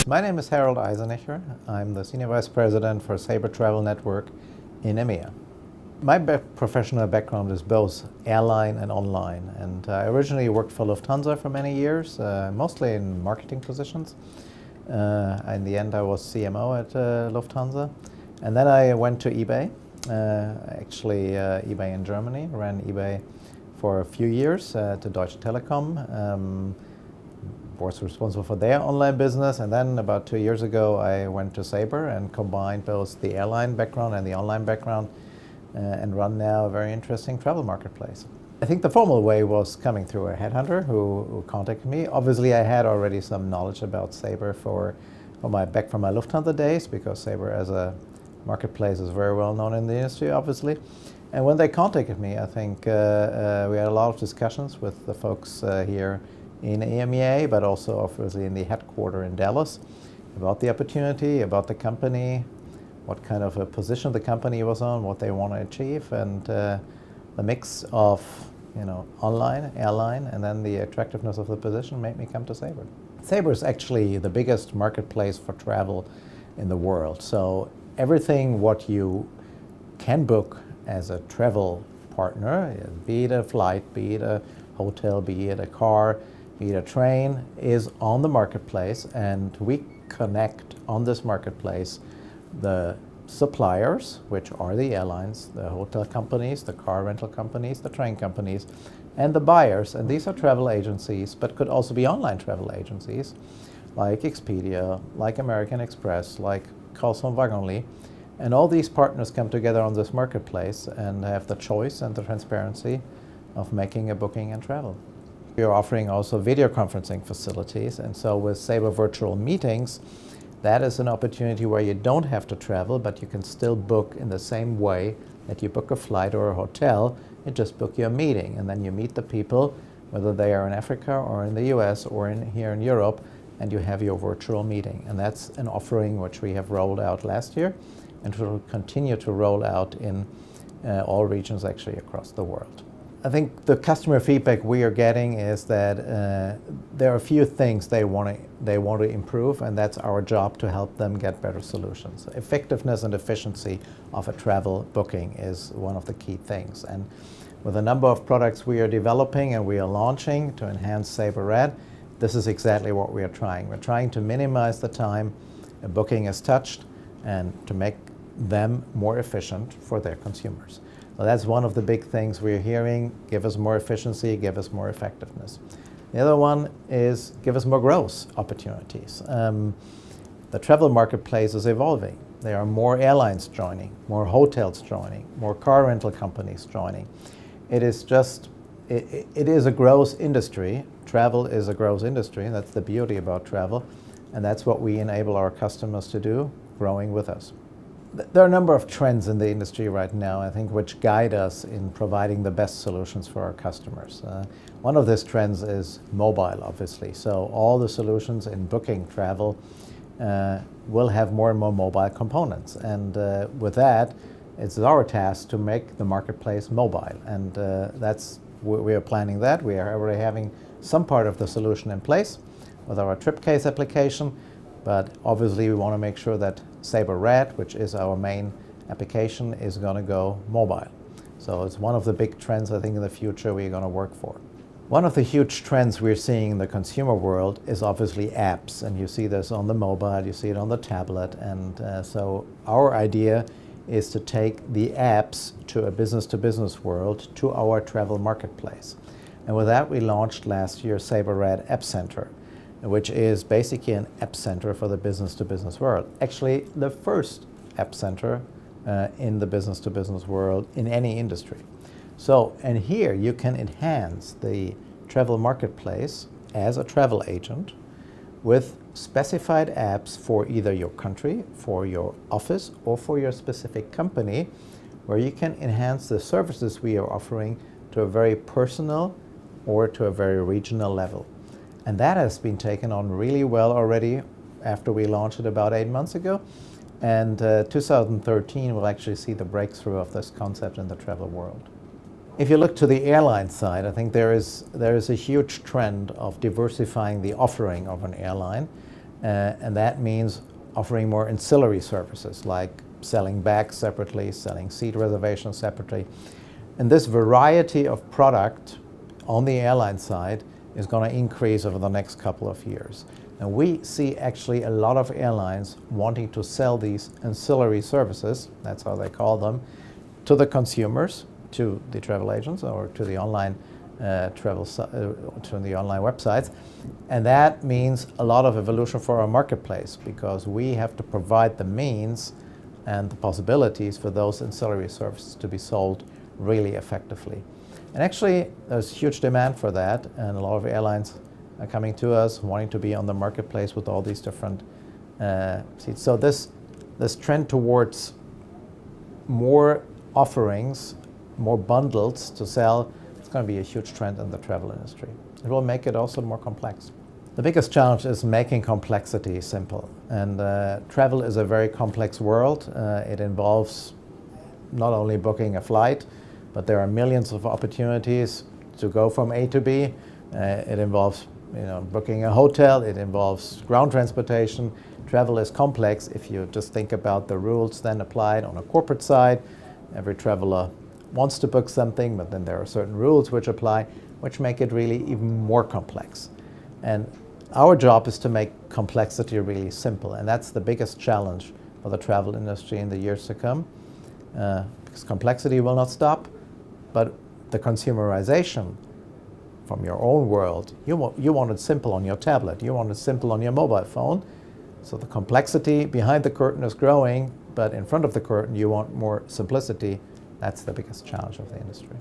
My name is Harald Eisenacher. I'm the Senior Vice President for Sabre Travel Network in EMEA. My professional background is both airline and online, and I originally worked for Lufthansa for many years, mostly in marketing positions. In the end I was CMO at Lufthansa, and then I went to eBay, eBay in Germany, ran eBay for a few years to Deutsche Telekom. Was responsible for their online business, and then about 2 years ago I went to Sabre and combined both the airline background and the online background and run now a very interesting travel marketplace. I think the formal way was coming through a headhunter who contacted me. Obviously I had already some knowledge about Sabre from my Lufthansa days, because Sabre as a marketplace is very well known in the industry, obviously. And when they contacted me, I think we had a lot of discussions with the folks here in EMEA, but also obviously in the headquarters in Dallas, about the opportunity, about the company, what kind of a position the company was on, what they want to achieve, and the mix of online, airline, and then the attractiveness of the position made me come to Sabre. Sabre is actually the biggest marketplace for travel in the world. So everything what you can book as a travel partner, be it a flight, be it a hotel, be it a car, be it a train, is on the marketplace, and we connect on this marketplace the suppliers, which are the airlines, the hotel companies, the car rental companies, the train companies, and the buyers. And these are travel agencies, but could also be online travel agencies like Expedia, like American Express, like Carlson Wagonlit. And all these partners come together on this marketplace and have the choice and the transparency of making a booking and travel. We are offering also video conferencing facilities, and so with Sabre Virtual Meetings, that is an opportunity where you don't have to travel, but you can still book in the same way that you book a flight or a hotel. You just book your meeting, and then you meet the people, whether they are in Africa or in the US or here in Europe, and you have your virtual meeting. And that's an offering which we have rolled out last year and will continue to roll out in all regions actually across the world. I think the customer feedback we are getting is that there are a few things they want to improve, and that's our job to help them get better solutions. Effectiveness and efficiency of a travel booking is one of the key things. And with a number of products we are developing and we are launching to enhance Sabre Red, this is exactly what we are trying. We're trying to minimize the time a booking is touched and to make them more efficient for their consumers. So that's one of the big things we're hearing: give us more efficiency, give us more effectiveness. The other one is give us more growth opportunities. The travel marketplace is evolving. There are more airlines joining, more hotels joining, more car rental companies joining. It is a growth industry. Travel is a growth industry. That's the beauty about travel, and that's what we enable our customers to do, growing with us. There are a number of trends in the industry right now, I think, which guide us in providing the best solutions for our customers. One of these trends is mobile, obviously. So all the solutions in booking travel will have more and more mobile components. And with that, it's our task to make the marketplace mobile. And we are planning that. We are already having some part of the solution in place with our TripCase application. But obviously we want to make sure that Sabre Red, which is our main application, is going to go mobile. So it's one of the big trends I think in the future we're going to work for. One of the huge trends we're seeing in the consumer world is obviously apps. And you see this on the mobile, you see it on the tablet. And so our idea is to take the apps to a business-to-business world, to our travel marketplace. And with that we launched last year Sabre Red App Center, which is basically an app center for the business-to-business world. Actually, the first app center in the business-to-business world in any industry. So, and here you can enhance the travel marketplace as a travel agent with specified apps for either your country, for your office, or for your specific company, where you can enhance the services we are offering to a very personal or to a very regional level. And that has been taken on really well already after we launched it about 8 months ago. And 2013 will actually see the breakthrough of this concept in the travel world. If you look to the airline side, I think there is a huge trend of diversifying the offering of an airline. And that means offering more ancillary services like selling bags separately, selling seat reservations separately. And this variety of product on the airline side is going to increase over the next couple of years. And we see actually a lot of airlines wanting to sell these ancillary services, that's how they call them, to the consumers, to the travel agents or to the online to the online websites. And that means a lot of evolution for our marketplace, because we have to provide the means and the possibilities for those ancillary services to be sold really effectively. And actually, there's huge demand for that, and a lot of airlines are coming to us wanting to be on the marketplace with all these different seats. So this trend towards more offerings, more bundles to sell, it's going to be a huge trend in the travel industry. It will make it also more complex. The biggest challenge is making complexity simple. And travel is a very complex world. It involves not only booking a flight, but there are millions of opportunities to go from A to B. It involves booking a hotel. It involves ground transportation. Travel is complex if you just think about the rules then applied on a corporate side. Every traveler wants to book something, but then there are certain rules which apply, which make it really even more complex. And our job is to make complexity really simple, and that's the biggest challenge for the travel industry in the years to come, because complexity will not stop, but the consumerization from your own world, you want it simple on your tablet, you want it simple on your mobile phone, so the complexity behind the curtain is growing, but in front of the curtain you want more simplicity. That's the biggest challenge of the industry.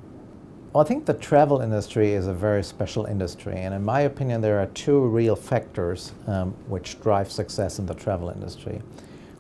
Well, I think the travel industry is a very special industry, and in my opinion there are two real factors which drive success in the travel industry.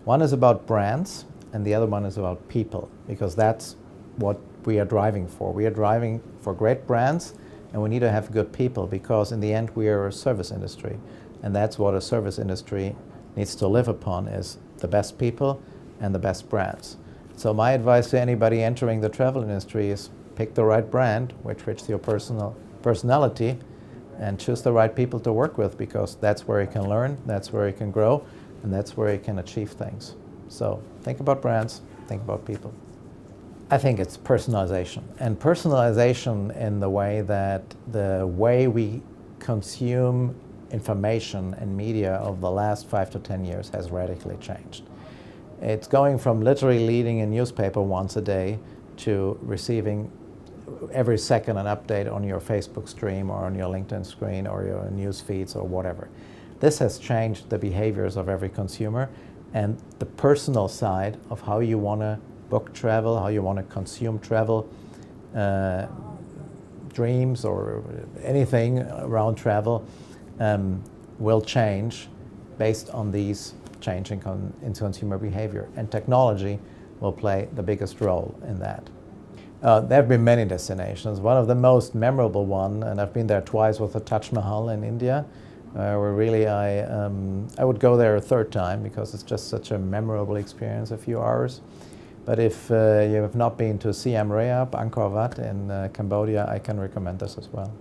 One is about brands, and the other one is about people, because that's what we are driving for. We are driving for great brands, and we need to have good people, because in the end we are a service industry, and that's what a service industry needs to live upon, is the best people and the best brands. So my advice to anybody entering the travel industry is pick the right brand, which fits your personality, and choose the right people to work with, because that's where you can learn, that's where you can grow, and that's where you can achieve things. So think about brands, think about people. I think it's personalization. And personalization in the way that the way we consume information and media over the last 5 to 10 years has radically changed. It's going from literally reading a newspaper once a day to receiving every second an update on your Facebook stream or on your LinkedIn screen or your news feeds or whatever. This has changed the behaviors of every consumer, and the personal side of how you want to book travel, how you want to consume travel, dreams or anything around travel will change based on these changing in consumer behavior, and technology will play the biggest role in that. There have been many destinations. One of the most memorable one, and I've been there twice, was the Taj Mahal in India, where really I would go there a third time because it's just such a memorable experience, a few hours. But if you have not been to Siem Reap, Angkor Wat in Cambodia, I can recommend this as well.